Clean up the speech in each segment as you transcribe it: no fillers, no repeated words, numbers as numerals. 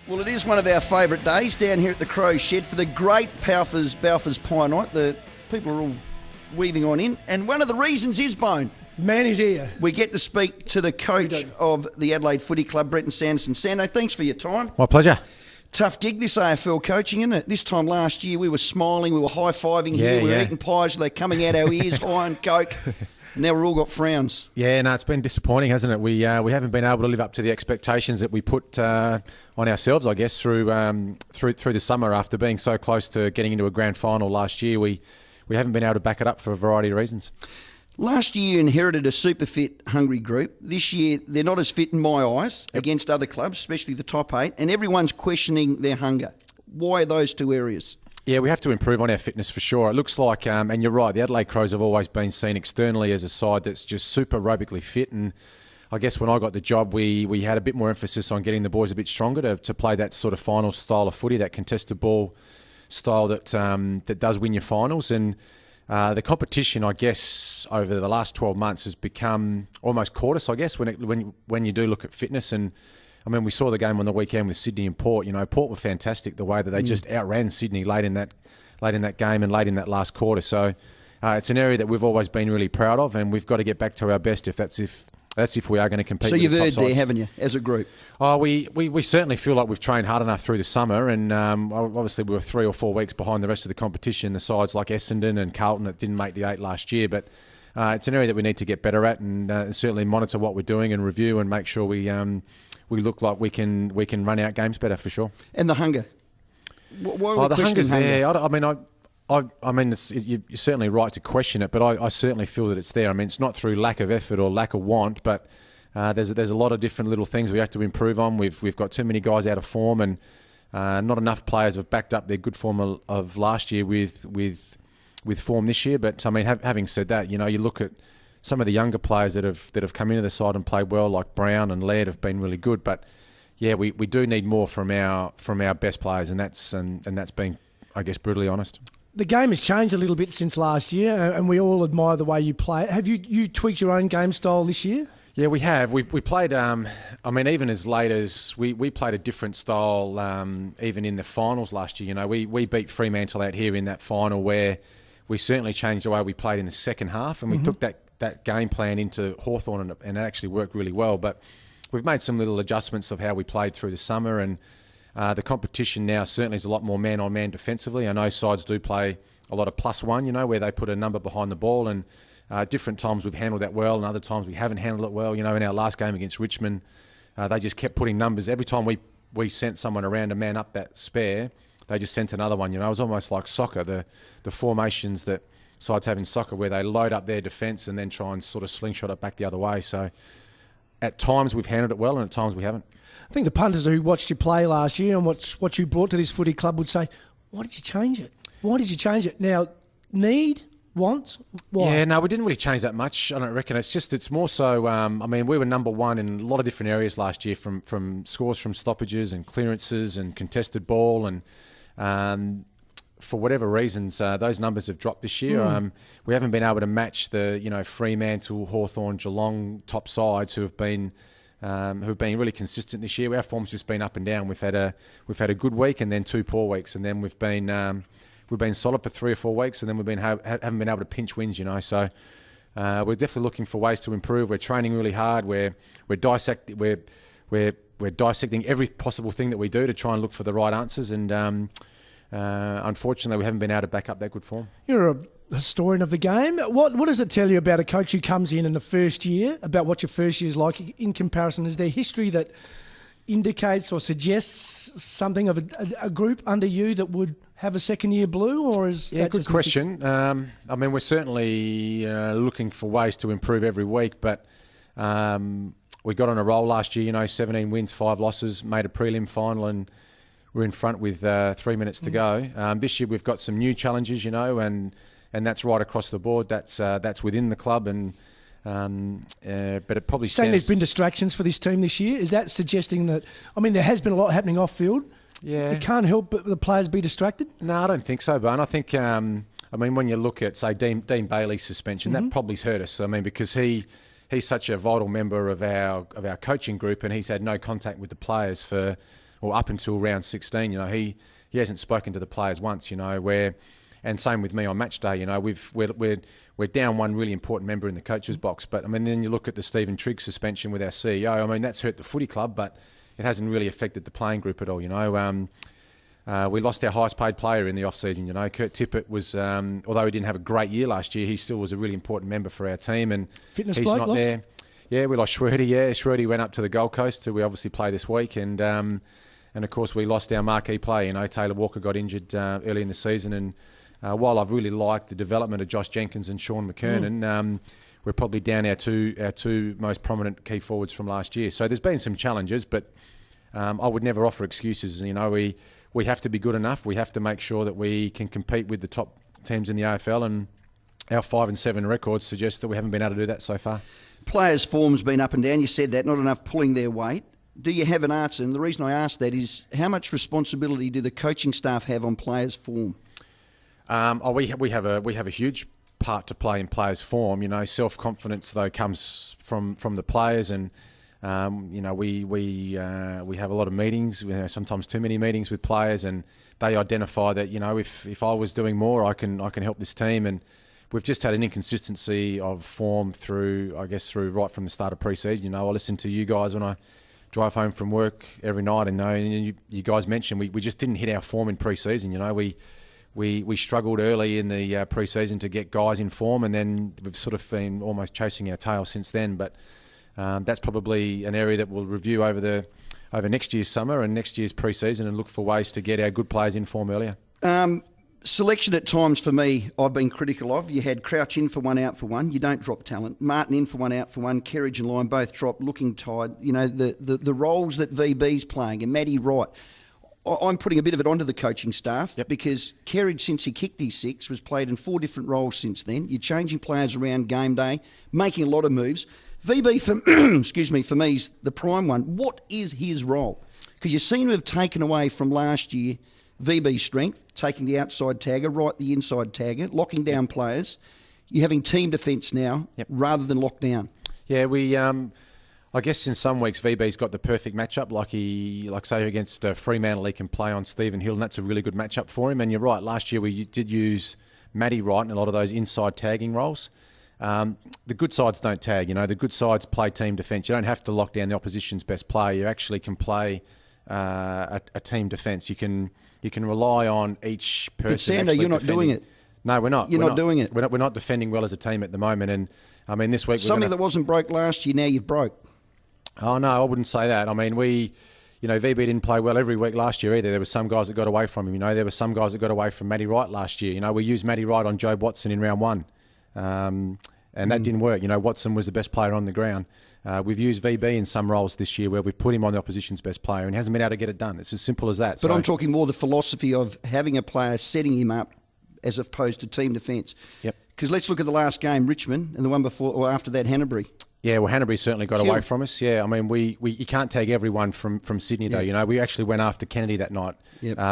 Well, it is one of our favourite days down here at the Crows Shed for the great Balfour's Pie Night. The people are all weaving on in, and one of the reasons is Bone. Man is here. We get to speak to the coach of the Adelaide Footy Club, Brenton Sanderson. Sando, thanks for your time. My pleasure. Tough gig, this AFL coaching, isn't it? This time last year, we were smiling, we were high-fiving here, we were eating pies, they're coming out our ears, high and coke. Now we've all got frowns. Yeah, no, it's been disappointing, hasn't it? We haven't been able to live up to the expectations that we put on ourselves, I guess, through the summer. After being so close to getting into a grand final last year, we haven't been able to back it up for a variety of reasons. Last year you inherited a super fit, hungry group. This year they're not as fit in my eyes against other clubs, especially the top 8, and everyone's questioning their hunger. Why those two areas? Yeah, we have to improve on our fitness for sure. It looks like, and you're right, the Adelaide Crows have always been seen externally as a side that's just super aerobically fit. And I guess when I got the job, we had a bit more emphasis on getting the boys a bit stronger to play that sort of final style of footy, that contested ball style that does win your finals. And the competition, I guess, over the last 12 months has become almost caught us, I guess, when you do look at fitness. And I mean, we saw the game on the weekend with Sydney and Port. You know, Port were fantastic the way that they just outran Sydney late in that game and late in that last quarter. So it's an area that we've always been really proud of, and we've got to get back to our best if we are going to compete. So with you've the top heard sides. there, haven't you, as a group? Oh, we certainly feel like we've trained hard enough through the summer, and obviously we were 3 or 4 weeks behind the rest of the competition. The sides like Essendon and Carlton that didn't make the 8 last year, but it's an area that we need to get better at, and certainly monitor what we're doing and review and make sure we look like we can run out games better for sure. And the hunger. Why are we the hunger's hunger? there. I mean, you're certainly right to question it, but I certainly feel that it's there. I mean, it's not through lack of effort or lack of want, but there's a lot of different little things we have to improve on. We've got too many guys out of form, and not enough players have backed up their good form of last year with form this year. But I mean, having said that, you know, you look at some of the younger players that have come into the side and played well, like Brown and Laird, have been really good. But yeah, we do need more from our best players, and that's been, I guess, brutally honest. The game has changed a little bit since last year, and we all admire the way you play. Have you tweaked your own game style this year? Yeah, we have. We played, I mean, even as late as we played a different style even in the finals last year. You know, we beat Fremantle out here in that final where we certainly changed the way we played in the second half, and we took that game plan into Hawthorn, and it actually worked really well. But we've made some little adjustments of how we played through the summer, and the competition now certainly is a lot more man-on-man defensively. I know sides do play a lot of +1, you know, where they put a number behind the ball, and different times we've handled that well, and other times we haven't handled it well. You know, in our last game against Richmond, they just kept putting numbers. Every time we sent someone around to man up that spare, they just sent another one. You know, it was almost like soccer, the formations that sides have in soccer, where they load up their defence and then try and sort of slingshot it back the other way. So at times we've handled it well, and at times we haven't. I think the punters who watched you play last year and what you brought to this footy club would say, why did you change it? Why did you change it? Now, need, want, why? Yeah, no, we didn't really change that much, I don't reckon. It's more so, I mean, we were number 1 in a lot of different areas last year, from scores from stoppages and clearances and contested ball, and for whatever reasons, those numbers have dropped this year. We haven't been able to match the, you know, Fremantle, Hawthorn, Geelong top sides who've been really consistent this year. Our form's just been up and down. We've had a good week and then 2 poor weeks, and then we've been solid for 3 or 4 weeks, and then haven't been able to pinch wins. You know, so we're definitely looking for ways to improve. We're training really hard. We're dissecting every possible thing that we do to try and look for the right answers, and unfortunately, we haven't been able to back up that good form. You're a historian of the game. What does it tell you about a coach who comes in the first year, about what your first year is like in comparison? Is there history that indicates or suggests something of a group under you that would have a second year blue, or is that good question. I mean, we're certainly looking for ways to improve every week, but we got on a roll last year, you know, 17 wins, 5 losses, made a prelim final, and we're in front with 3 minutes to go. This year we've got some new challenges, you know, and that's right across the board. That's within the club, and but it probably saying there's been distractions for this team this year. Is that suggesting that? I mean, there has been a lot happening off field. Yeah, it can't help but the players be distracted. No, I don't think so, Bone. I think I mean, when you look at, say, Dane Bailey's suspension, that probably's hurt us. I mean, because he's such a vital member of our coaching group, and he's had no contact with the players for, or up until round 16, you know, he hasn't spoken to the players once, you know, and same with me on match day, you know, we're down one really important member in the coach's box. But I mean, then you look at the Stephen Triggs suspension with our CEO. I mean, that's hurt the footy club, but it hasn't really affected the playing group at all, you know. We lost our highest paid player in the off-season, you know. Kurt Tippett was, although he didn't have a great year last year, he still was a really important member for our team. And Fitness he's bloke not lost? there. Yeah, we lost Schroeder, yeah. Schroeder went up to the Gold Coast, so we obviously play this week. And of course, we lost our marquee player, you know. Taylor Walker got injured early in the season. And while I've really liked the development of Josh Jenkins and Sean McKernan, we're probably down our two most prominent key forwards from last year. So there's been some challenges, but I would never offer excuses. You know, we have to be good enough. We have to make sure that we can compete with the top teams in the AFL, and our 5-7 records suggest that we haven't been able to do that so far. Players' form's been up and down. You said that, not enough pulling their weight. Do you have an answer? And the reason I ask that is, how much responsibility do the coaching staff have on players' form? We have a huge part to play in players' form. You know, self-confidence though comes from the players, and you know, we have a lot of meetings. We have sometimes too many meetings with players, and they identify that, you know, if I was doing more, I can help this team. And we've just had an inconsistency of form through right from the start of pre-season. You know, I listen to you guys when I drive home from work every night, and you guys mentioned we just didn't hit our form in pre-season. You know, we struggled early in the pre-season to get guys in form, and then we've sort of been almost chasing our tail since then. But that's probably an area that we'll review over next year's summer and next year's pre-season, and look for ways to get our good players in form earlier. Selection at times for me, I've been critical of. You had Crouch in for one, out for one. You don't drop talent. Martin in for one, out for one. Kerridge and Lyon both drop, looking tired. You know, the roles that VB's playing, and Matty Wright. I'm putting a bit of it onto the coaching staff, because Kerridge, since he kicked his six, was played in 4 different roles since then. You're changing players around game day, making a lot of moves. VB, for me, is the prime one. What is his role? Because you seem to have taken away from last year VB's strength, taking the outside tagger, Wright the inside tagger, locking down players. You're having team defence now rather than lockdown. Yeah, I guess in some weeks VB's got the perfect matchup, like say against Fremantle, he can play on Stephen Hill, and that's a really good matchup for him. And you're right, last year we did use Matty Wright in a lot of those inside tagging roles. The good sides don't tag, you know. The good sides play team defence. You don't have to lock down the opposition's best player. You actually can play a team defence. You can rely on each person. But Sando, you're not doing it. No, we're not. You're not doing it. We're not defending well as a team at the moment. And I mean, this week something that wasn't broke last year, now you've broke. Oh no, I wouldn't say that. I mean, VB didn't play well every week last year either. There were some guys that got away from him. You know, there were some guys that got away from Matty Wright last year. You know, we used Matty Wright on Jobe Watson in round 1, and that didn't work. You know, Watson was the best player on the ground. We've used VB in some roles this year where we've put him on the opposition's best player, and he hasn't been able to get it done. It's as simple as that. But I'm talking more the philosophy of having a player setting him up as opposed to team defence. Yep. Because let's look at the last game, Richmond, and the one before or after that, Hanbury. Yeah, well, Hanbury certainly got away from us. Yeah, I mean, you can't tag everyone from Sydney, though. You know, we actually went after Kennedy that night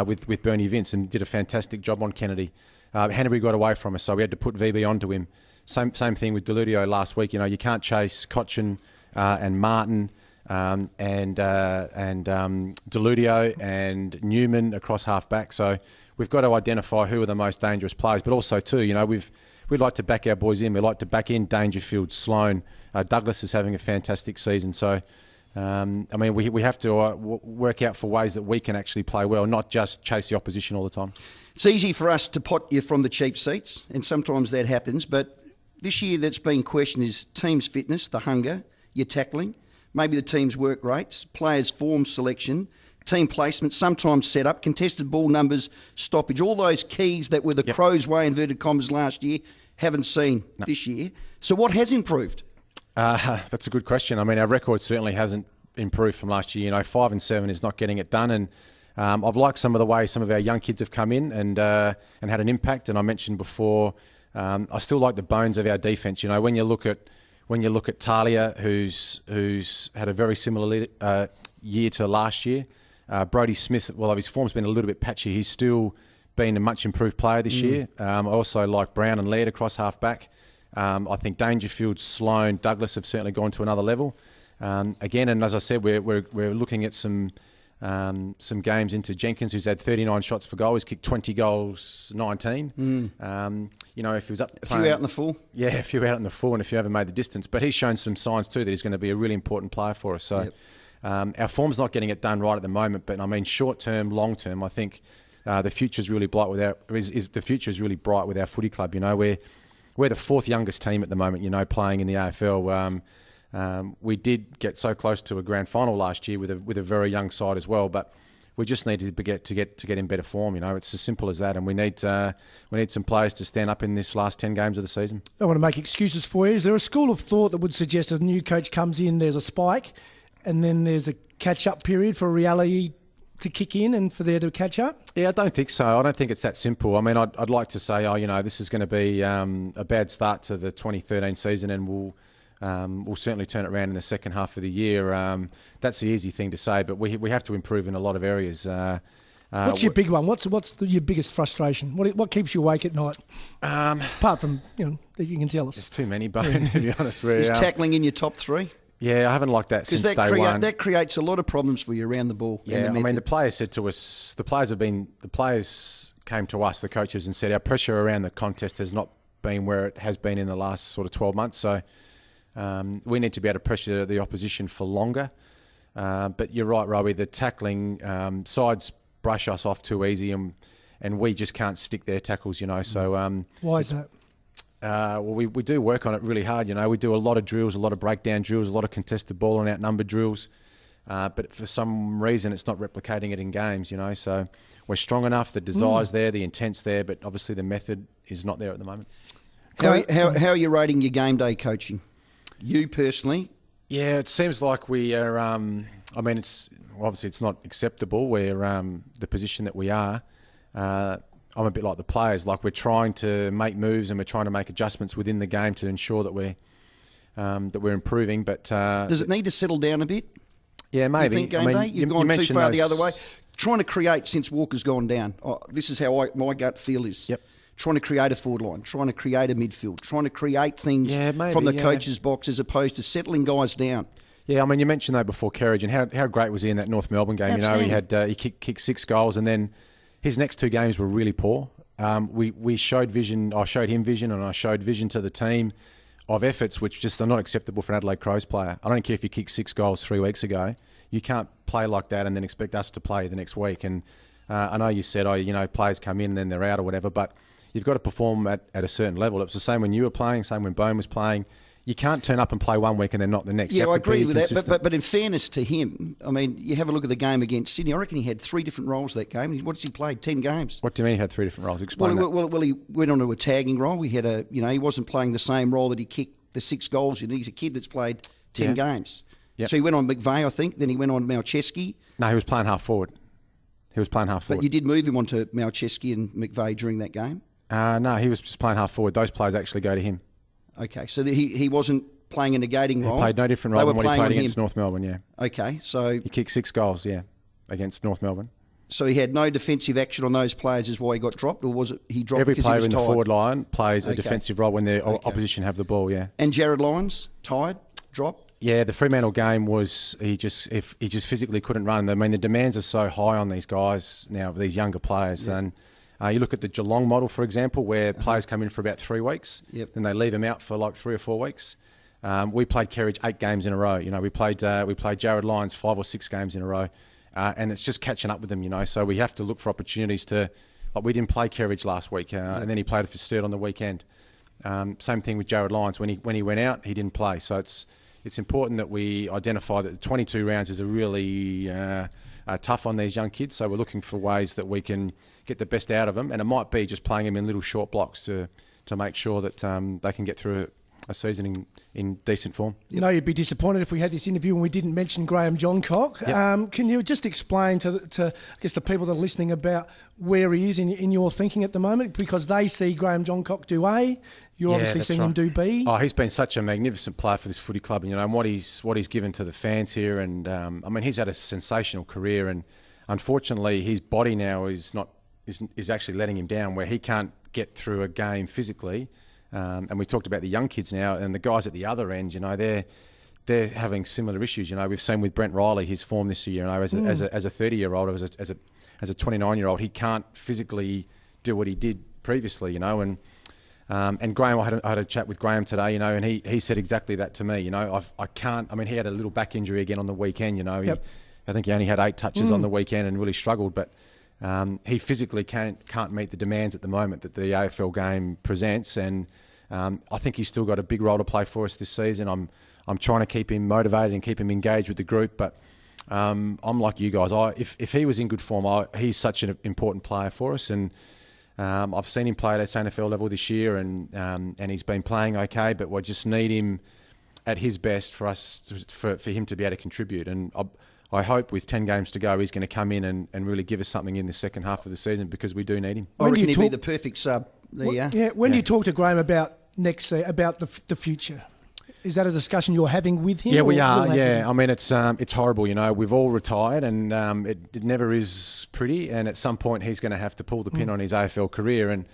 with Bernie Vince and did a fantastic job on Kennedy. Hanbury got away from us, so we had to put VB onto him. Same thing with Deludio last week. You know, you can't chase Cochin and Martin and Deludio and Newman across half-back. So we've got to identify who are the most dangerous players. But also, too, you know, we'd like to back our boys in. We like to back in Dangerfield, Sloane. Douglas is having a fantastic season. So, I mean, we have to work out for ways that we can actually play well, not just chase the opposition all the time. It's easy for us to pot you from the cheap seats, and sometimes that happens. But this year that's been questioned is team's fitness, the hunger, your tackling, maybe the team's work rates, players' form selection, team placement, sometimes set up, contested ball numbers, stoppage, all those keys that were the Crows' way, inverted commas, last year, haven't seen this year. So what has improved? That's a good question. I mean, our record certainly hasn't improved from last year. You know, 5-7 is not getting it done. And I've liked some of the way some of our young kids have come in and had an impact. And I mentioned before, I still like the bones of our defence. You know, when you look at Talia, who's had a very similar year to last year. Brodie Smith, well, his form's been a little bit patchy. He's still been a much improved player this year. I also like Brown and Laird across half-back. I think Dangerfield, Sloane, Douglas have certainly gone to another level. Again, and as I said, we're looking at some some games into Jenkins, who's had 39 shots for goal. He's kicked 20 goals, 19. You know, if he was up A few out in the full. Yeah, a few out in the full, and if you haven't made the distance. But he's shown some signs too that he's going to be a really important player for us. So our form's not getting it done right at the moment. But I mean, short term, long term, I think the future's really bright with the future is really bright with our footy club. You know, we're the fourth youngest team at the moment. You know, playing in the AFL. We did get so close to a grand final last year with a very young side as well, but we just need to get in better form. You know, it's as simple as that, and we need some players to stand up in this last 10 games of the season. I don't want to make excuses for you. Is there a school of thought that would suggest as a new coach comes in, there's a spike, and then there's a catch-up period for reality to kick in and for there to catch up? Yeah, I don't think so. I don't think it's that simple. I mean, I'd like to say, you know, this is going to be a bad start to the 2013 season, and we'll certainly turn it around in the second half of the year. That's the easy thing to say, but we have to improve in a lot of areas. What's your big one? What's your biggest frustration? What keeps you awake at night? Apart from, you know, that you can tell us. There's too many, Bone, to be honest. Is tackling in your top three? Yeah, I haven't liked that since day one. That creates a lot of problems for you around the ball. Yeah, I mean, the players said to us, the players came to us, the coaches, and said our pressure around the contest has not been where it has been in the last sort of 12 months. So we need to be able to pressure the opposition for longer. But you're right, Rowey, the tackling, sides brush us off too easy, and we just can't stick their tackles, you know. So why is that? Well, we do work on it really hard, you know. We do a lot of drills, a lot of breakdown drills, a lot of contested ball and outnumbered drills. But for some reason, it's not replicating it in games, you know. So we're strong enough, the desire's there, the intent's there, but obviously the method is not there at the moment. How are you rating your game day coaching? You personally? Yeah, it seems like we are. I mean, it's not acceptable. We're the position that we are. I'm a bit like the players. Like, we're trying to make moves and we're trying to make adjustments within the game to ensure that we're improving. But does it need to settle down a bit? Yeah, maybe. You think game day? You've gone too far the other way. Trying to create since Walker's gone down. This is how my gut feel is. Yep. Trying to create a forward line, trying to create a midfield, trying to create things from the coach's box as opposed to settling guys down. Yeah, I mean, you mentioned though before Kerridge, and how great was he in that North Melbourne game? You know, he kicked 6 goals, and then his next 2 games were really poor. We showed vision. I showed him vision, and I showed vision to the team of efforts which just are not acceptable for an Adelaide Crows player. I don't care if you kicked 6 goals 3 weeks ago. You can't play like that and then expect us to play the next week. And I know you said, you know, players come in and then they're out or whatever, but you've got to perform at a certain level. It was the same when you were playing, same when Bone was playing. You can't turn up and play one week and then not the next. Yeah, I agree with that. But in fairness to him, I mean, you have a look at the game against Sydney. I reckon he had 3 different roles that game. What has he played? 10 games. What do you mean he had 3 different roles? Explain that. Well, he went on to a tagging role. He wasn't playing the same role that he kicked the 6 goals. You know, he's a kid that's played 10 games. Yep. So he went on McVeigh, I think. Then he went on Malcheski. No, he was playing half forward. But you did move him on to Malcheski and McVeigh during that game? No, he was just playing half forward. Those players actually go to him. Okay, so he wasn't playing a negating role? He played no different role than what he played against North Melbourne, yeah. Okay, so... He kicked 6 goals, yeah, against North Melbourne. So he had no defensive action on those players is why he got dropped, or was it he dropped because he was tired? Every player in the forward line plays a defensive role when the opposition have the ball, yeah. And Jared Lyons, tired, dropped? Yeah, the Fremantle game was he just physically couldn't run. I mean, the demands are so high on these guys now, these younger players. Yeah. And you look at the Geelong model, for example, where players come in for about 3 weeks, then they leave them out for like 3 or 4 weeks. We played Kerridge 8 games in a row. You know, we played Jared Lyons 5 or 6 games in a row, and it's just catching up with them. You know, so we have to look for opportunities to. Like, we didn't play Kerridge last week, and then he played for Sturt on the weekend. Same thing with Jared Lyons. When he went out, he didn't play. So it's important that we identify that the 22 rounds is a really tough on these young kids. So we're looking for ways that we can get the best out of them, and it might be just playing them in little short blocks to make sure that they can get through a season in decent form. You know, you'd be disappointed if we had this interview and we didn't mention Graham Johncock. Yep. Can you just explain to I guess the people that are listening about where he is in your thinking at the moment? Because they see Graham Johncock do A, you're obviously seeing him do B. Oh, he's been such a magnificent player for this footy club, and you know, and what he's given to the fans here, and I mean, he's had a sensational career, and unfortunately, his body now is actually letting him down, where he can't get through a game physically. And we talked about the young kids now, and the guys at the other end. You know, they're they're having similar issues. You know, we've seen with Brent Riley his form this year. You know, as a 30-year-old, as a 29-year-old, he can't physically do what he did previously. You know, and Graham, I had a chat with Graham today. You know, and he said exactly that to me. You know, I can't. I mean, he had a little back injury again on the weekend. You know, I think he only had 8 touches on the weekend and really struggled, but. He physically can't meet the demands at the moment that the AFL game presents, and I think he's still got a big role to play for us this season. I'm trying to keep him motivated and keep him engaged with the group, but I'm like you guys. If he was in good form, he's such an important player for us, and I've seen him play at SANFL level this year, and he's been playing okay, but we just need him at his best for him to be able to contribute. And I hope with 10 games to go, he's going to come in and really give us something in the second half of the season, because we do need him. I reckon he'd be the perfect sub. Do you talk to Graham about about the future? Is that a discussion you're having with him? Yeah, we are. Yeah, I mean, it's horrible. You know, we've all retired, and it never is pretty. And at some point, he's going to have to pull the pin on his AFL career, and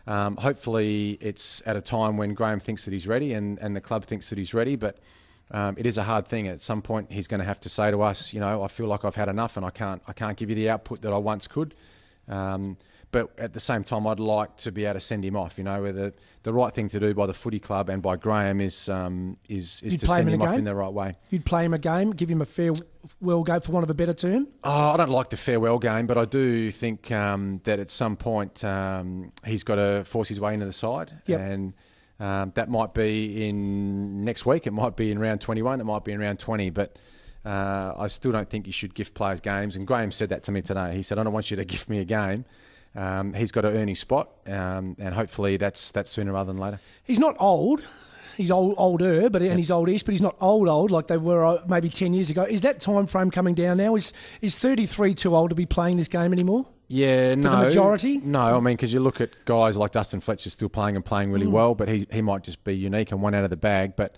hopefully, it's at a time when Graham thinks that he's ready, and the club thinks that he's ready. But it is a hard thing. At some point, he's going to have to say to us, you know, I feel like I've had enough, and I can't give you the output that I once could. But at the same time, I'd like to be able to send him off. You know, where the right thing to do by the footy club and by Graham is to send him off in the right way. You'd play him a game, give him a farewell game, for want of a better term? Oh, I don't like the farewell game, but I do think that at some point he's got to force his way into the side. Yep. And that might be in next week. It might be in round 21. It might be in round 20. But I still don't think you should gift players games. And Graham said that to me today. He said, I don't want you to gift me a game. He's got to earn his spot, and hopefully that's sooner rather than later. He's not old. He's older, and he's oldish, but he's not old like they were maybe 10 years ago. Is that time frame coming down now? Is 33 too old to be playing this game anymore? Yeah, no. For the majority? No, I mean, because you look at guys like Dustin Fletcher still playing and playing really well, but he might just be unique and one out of the bag. But,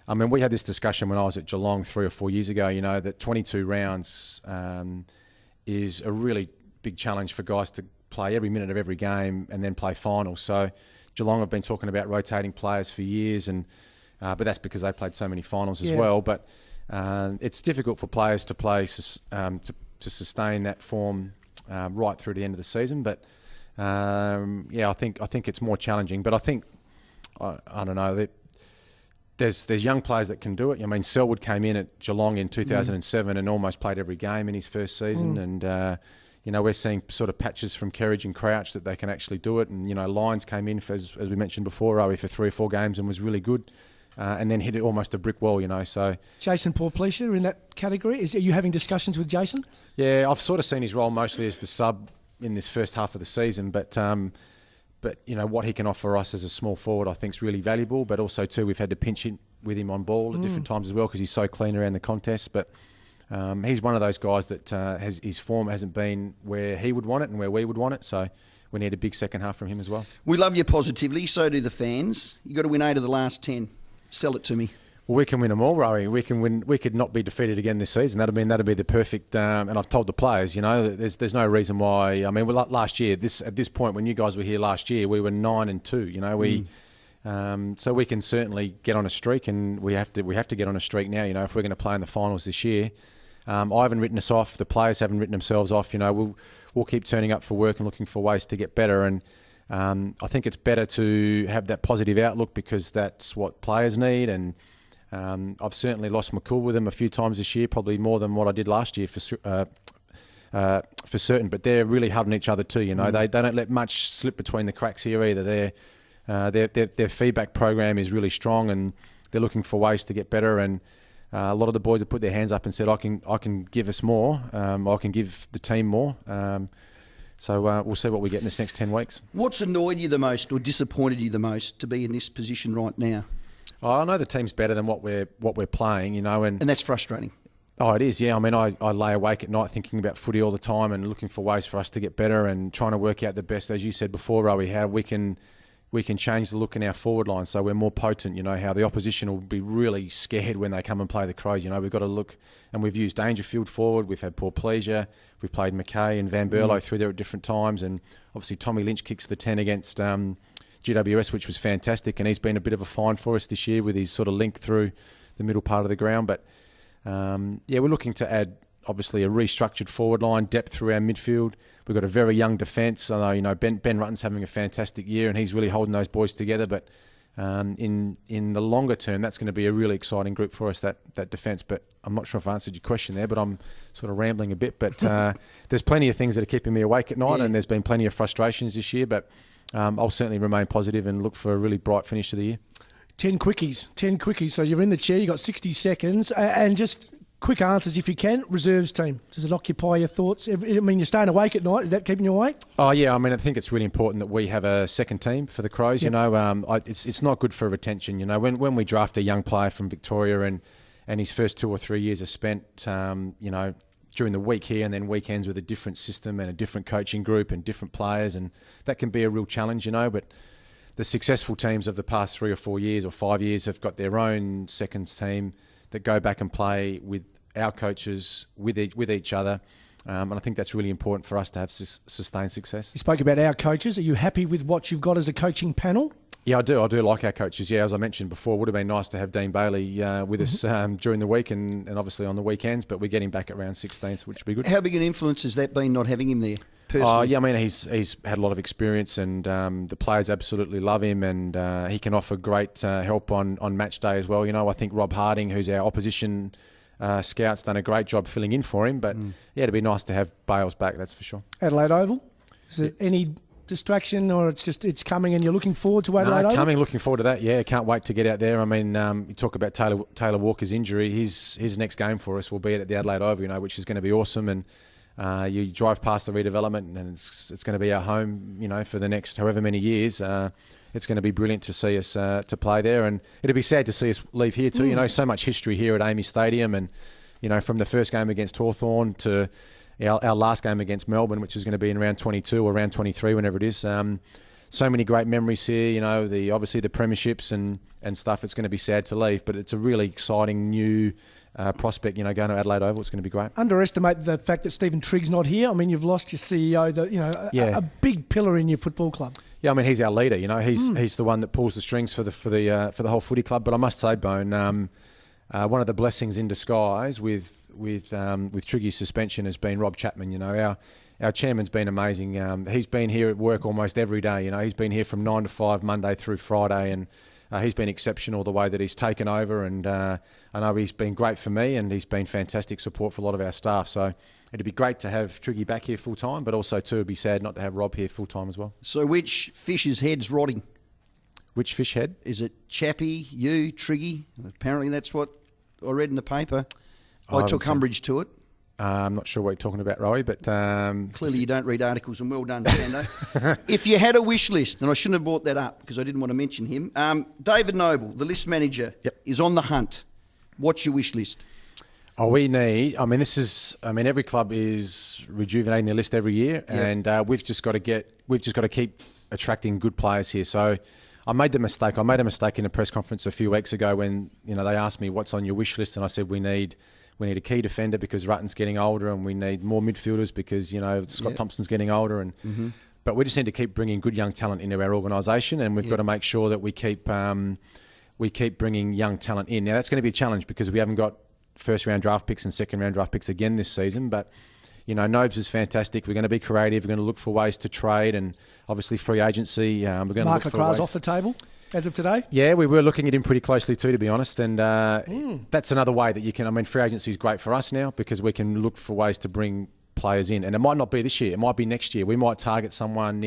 I mean, we had this discussion when I was at Geelong 3 or 4 years ago, you know, that 22 rounds is a really big challenge for guys to play every minute of every game and then play finals. So Geelong have been talking about rotating players for years, and but that's because they played so many finals as well. But it's difficult for players to play to sustain that form right through to the end of the season. But I think it's more challenging. But I think I don't know. There's young players that can do it. I mean, Selwood came in at Geelong in 2007 and almost played every game in his first season, and you know, we're seeing sort of patches from Kerridge and Crouch that they can actually do it. And, you know, Lyons came in, as we mentioned before, Rowey, for 3 or 4 games and was really good, and then hit it almost a brick wall, you know. So Jason Porplesia in that category? Are you having discussions with Jason? Yeah, I've sort of seen his role mostly as the sub in this first half of the season, but you know, what he can offer us as a small forward I think is really valuable. But also, too, we've had to pinch it with him on ball at different times as well because he's so clean around the contest. But he's one of those guys that his form hasn't been where he would want it and where we would want it. So we need a big second half from him as well. We love your positivity, so do the fans. You've got to win 8 of the last 10. Sell it to me. Well, we can win them all, Rowey. We can win. We could not be defeated again this season. That'd be the perfect. And I've told the players, you know, there's no reason why. I mean, last year, at this point when you guys were here last year, we were 9-2. You know, so we can certainly get on a streak, and we have to get on a streak now. You know, if we're going to play in the finals this year. I haven't written us off. The players haven't written themselves off. You know, we'll keep turning up for work and looking for ways to get better. And I think it's better to have that positive outlook because that's what players need. And I've certainly lost my cool with them a few times this year, probably more than what I did last year for certain. But they're really hugging each other too. You know, they don't let much slip between the cracks here either. Their feedback program is really strong, and they're looking for ways to get better. And a lot of the boys have put their hands up and said, I can give us more. I can give the team more. So we'll see what we get in this next 10 weeks. What's annoyed you the most or disappointed you the most to be in this position right now? Oh, I know the team's better than what we're playing, you know. And that's frustrating. Oh, it is, yeah. I mean, I lay awake at night thinking about footy all the time and looking for ways for us to get better and trying to work out the best, as you said before, Rowey, how we can change the look in our forward line so we're more potent, you know, how the opposition will be really scared when they come and play the Crows. You know, we've got to look, and we've used Dangerfield forward, we've had Porplesia, we've played McKay and Van Berlo through there at different times, and obviously Tommy Lynch kicks the 10 against GWS, which was fantastic, and he's been a bit of a find for us this year with his sort of link through the middle part of the ground. But we're looking to add obviously a restructured forward line, depth through our midfield. We've got a very young defence. I know Ben Rutten's having a fantastic year and he's really holding those boys together. But in the longer term, that's going to be a really exciting group for us, that defence. But I'm not sure if I answered your question there, but I'm sort of rambling a bit. But there's plenty of things that are keeping me awake at night, and there's been plenty of frustrations this year. But I'll certainly remain positive and look for a really bright finish to the year. 10 quickies. So you're in the chair, you've got 60 seconds, and just quick answers if you can. Reserves team, does it occupy your thoughts? I mean, you're staying awake at night. Is that keeping you awake? Oh yeah, I mean, I think it's really important that we have a second team for the Crows. Yep. It's not good for retention. When we draft a young player from Victoria and his first 2 or 3 years are spent, during the week here and then weekends with a different system and a different coaching group and different players, and that can be a real challenge. But the successful teams of the past 3 or 4 years or 5 years have got their own seconds team that go back and play with our coaches, with each other. And I think that's really important for us to have sustained success. You spoke about our coaches. Are you happy with what you've got as a coaching panel? Yeah, I do. I do like our coaches. Yeah, as I mentioned before, it would have been nice to have Dane Bailey with us during the week and obviously on the weekends, but we're getting back at round 16, which would be good. How big an influence has that been, not having him there? Personally? I mean, he's had a lot of experience, and the players absolutely love him, and he can offer great help on match day as well. I think Rob Harding, who's our opposition scout's done a great job filling in for him. But it'd be nice to have Bales back, that's for sure. Adelaide Oval, is there any distraction, or it's coming and you're looking forward to Adelaide Oval? Looking forward to that. Yeah, can't wait to get out there. I mean, you talk about Taylor Walker's injury. His next game for us will be at the Adelaide Oval, which is going to be awesome. And you drive past the redevelopment, and it's going to be our home, for the next however many years. It's going to be brilliant to see us to play there, and it'd be sad to see us leave here too. So much history here at Amy Stadium, and from the first game against Hawthorn to our last game against Melbourne, which is going to be in round 22 or round 23, whenever it is. So many great memories here. Obviously the premierships and stuff. It's going to be sad to leave, but it's a really exciting new prospect, going to Adelaide Oval. It's going to be great. Underestimate the fact that Stephen Trigg's not here. I mean, you've lost your CEO, a big pillar in your football club. Yeah, I mean, he's our leader. He's the one that pulls the strings for the whole footy club. But I must say, Bone, one of the blessings in disguise with Triggy's suspension has been Rob Chapman. Our chairman's been amazing. He's been here at work almost every day. He's been here from 9 to 5 Monday through Friday, and he's been exceptional the way that he's taken over, and I know he's been great for me, and he's been fantastic support for a lot of our staff. So it'd be great to have Triggy back here full time, but also too, it'd be sad not to have Rob here full time as well. So which fish's head's rotting? Which fish head? Is it Chappie, you, Triggy? Apparently that's what I read in the paper. I took umbrage to it. I'm not sure what you're talking about, Rowey, but... Clearly you don't read articles, and well done, Sando. If you had a wish list, and I shouldn't have brought that up because I didn't want to mention him, David Noble, the list manager, is on the hunt. What's your wish list? Every club is rejuvenating their list every year, and we've just got to keep attracting good players here. So I made a mistake in a press conference a few weeks ago when they asked me what's on your wish list, and I said we need a key defender because Rutten's getting older, and we need more midfielders because Scott Thompson's getting older, and but we just need to keep bringing good young talent into our organisation, and we've got to make sure that we keep bringing young talent in. Now that's going to be a challenge because we haven't got first round draft picks and second round draft picks again this season, but Nobes is fantastic. We're going to be creative. We're going to look for ways to trade, and obviously free agency. We're going to look for ways. Off the table as of today? Yeah, we were looking at him pretty closely too, to be honest. And that's another way that you can. I mean, free agency is great for us now because we can look for ways to bring players in, and it might not be this year. It might be next year. We might target someone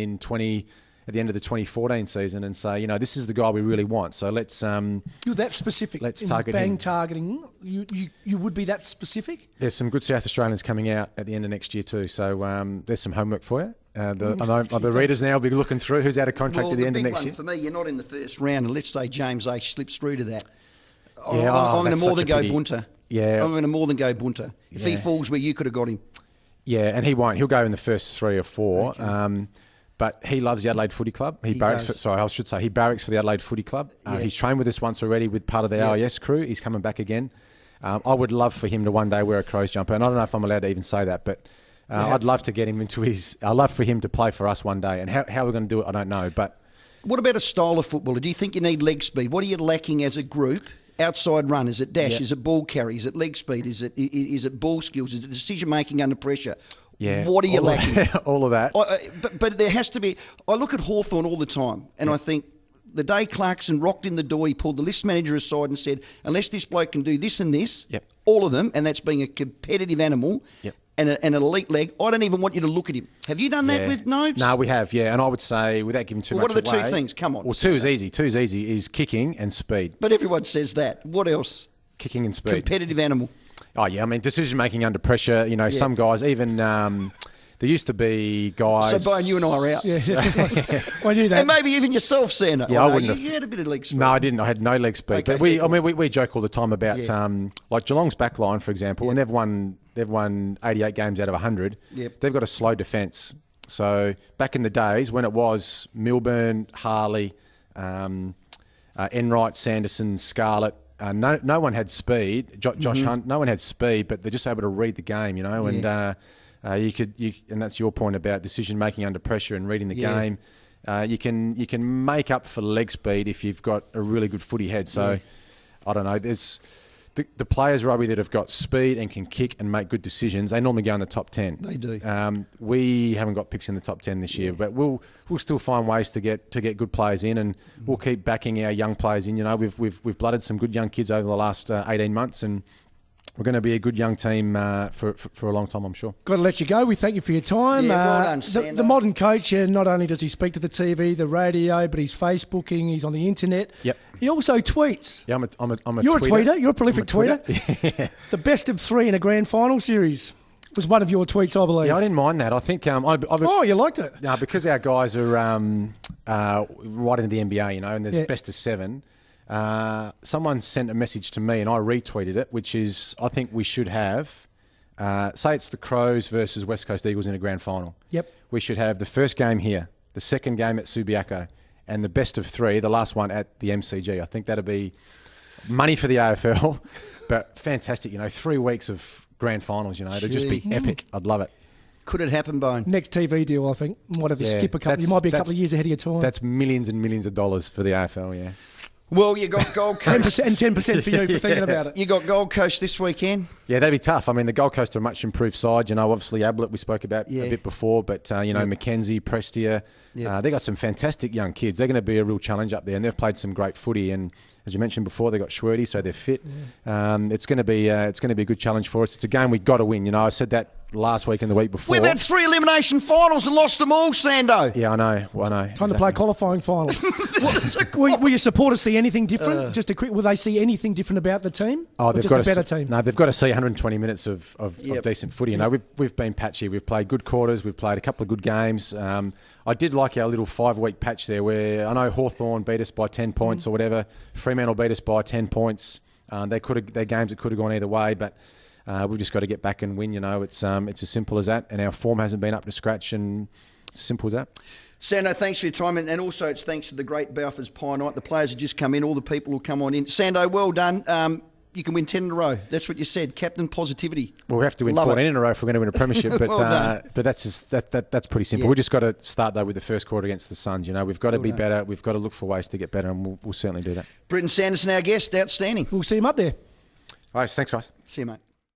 at the end of the 2014 season and say, this is the guy we really want. So let's you're that specific. Let's target him. Targeting. You would be that specific. There's some good South Australians coming out at the end of next year too. So there's some homework for you. The readers now will be looking through who's out of contract at the end of next year. For me, you're not in the first round, and let's say James H slips through to that. Yeah, I'm going to more than go bunter. Yeah, I'm going to more than go bunter. If he falls where you could have got him. Yeah, and he won't. He'll go in the first 3 or 4. Okay. But he loves the Adelaide Footy Club. He barracks for the Adelaide Footy Club. He's trained with us once already with part of the AIS crew. He's coming back again. I would love for him to one day wear a Crows jumper, and I don't know if I'm allowed to even say that, but I'd love to get him into I'd love for him to play for us one day, and how we're going to do it, I don't know. But what about a style of footballer? Do you think you need leg speed? What are you lacking as a group? outside run? Is it dash? Yeah. Is it ball carry? Is it leg speed? Is it ball skills? Is it decision making under pressure? Yeah. What are you lacking? All of that. But there has to be. I look at Hawthorn all the time, and I think the day Clarkson rocked in the door, he pulled the list manager aside and said, "Unless this bloke can do this and this, all of them, and that's being a competitive animal." And an elite leg. I don't even want you to look at him. Have you done that with Nobes? No, we have, yeah. And I would say, without giving too much away... What are the two things? Come on. Well, two is easy. Two is easy, is kicking and speed. But everyone says that. What else? Kicking and speed. Competitive animal. Oh, yeah. I mean, decision-making under pressure. You know, some guys, even... there used to be guys... So, Bone, you and I are out. Yeah. I knew that. And maybe even yourself, Sando. Yeah, I wouldn't have... You had a bit of leg speed. No, I didn't. I had no leg speed. Okay, but we joke all the time about, like Geelong's back line, for example, and they've won 88 games out of 100. They've got a slow defence. So back in the days when it was Milburn, Harley, Enright, Sanderson, Scarlett, no one had speed. Josh Hunt, no one had speed, but they're just able to read the game, you know, and and that's your point about decision making under pressure and reading the game. You can make up for leg speed if you've got a really good footy head. So I don't know. There's the players, Robbie, that have got speed and can kick and make good decisions. They normally go in the top 10. They do. We haven't got picks in the top 10 this year, but we'll still find ways to get good players in, and we'll keep backing our young players in. You know, we've blooded some good young kids over the last 18 months, and we're going to be a good young team for a long time, I'm sure. Got to let you go. We thank you for your time. Yeah, well done, Sando. The modern coach, not only does he speak to the TV, the radio, but he's Facebooking, he's on the internet. Yep. He also tweets. Yeah, I'm a You're tweeter. a tweeter. You're a prolific tweeter. Yeah. The best of 3 in a grand final series was one of your tweets, I believe. Yeah, I didn't mind that. I think... oh, you liked it? No, because our guys are right into the NBA, you know, and there's best of 7... someone sent a message to me and I retweeted it, which is, I think we should have, say it's the Crows versus West Coast Eagles in a grand final. Yep. We should have the first game here, the second game at Supercuts, and the best of 3, the last one at the MCG. I think that'd be money for the AFL, but fantastic, you know, 3 weeks of grand finals, you know, it'd just be epic. I'd love it. Could it happen, Bone? Next TV deal, I think. Might have to skip a couple. You might be a couple of years ahead of your time. That's millions and millions of dollars for the AFL, yeah. Well, you got Gold Coast. 10% and 10% for you for thinking about it. You got Gold Coast this weekend. Yeah, that'd be tough. I mean, the Gold Coast are a much improved side. You know, obviously Ablett we spoke about a bit before, but you know, Mackenzie, Prestia, they got some fantastic young kids. They're going to be a real challenge up there, and they've played some great footy. And as you mentioned before, they got Schwerty, so they're fit. It's going to be a good challenge for us. It's a game we've got to win. You know, I said that last week and the week before. We've had 3 elimination finals and lost them all, Sando. Yeah, I know. Well, I know. Time to play qualifying finals. Will your supporters see anything different? Just a quick. Will they see anything different about the team? Oh, they've just got a better team. No, they've got to see 120 minutes of decent footy. You know, we've been patchy. We've played good quarters. We've played a couple of good games. I did like our little 5-week patch there, where I know Hawthorn beat us by 10 points or whatever. Fremantle beat us by 10 points. Their games that could have gone either way, but. We've just got to get back and win. You know, it's as simple as that. And our form hasn't been up to scratch, and it's as simple as that. Sando, thanks for your time, and also it's thanks to the great Balfour's Pie Night. The players have just come in, all the people will come on in. Sando, well done. You can win 10 in a row. That's what you said. Captain positivity. Well, we have to win 14 in a row if we're going to win a premiership. But but that's pretty simple. We've just got to start though with the first quarter against the Suns. You know, we've got to be better. We've got to look for ways to get better, and we'll certainly do that. Brenton Sanderson, our guest, outstanding. We'll see him up there. All right, thanks, guys. See you, mate.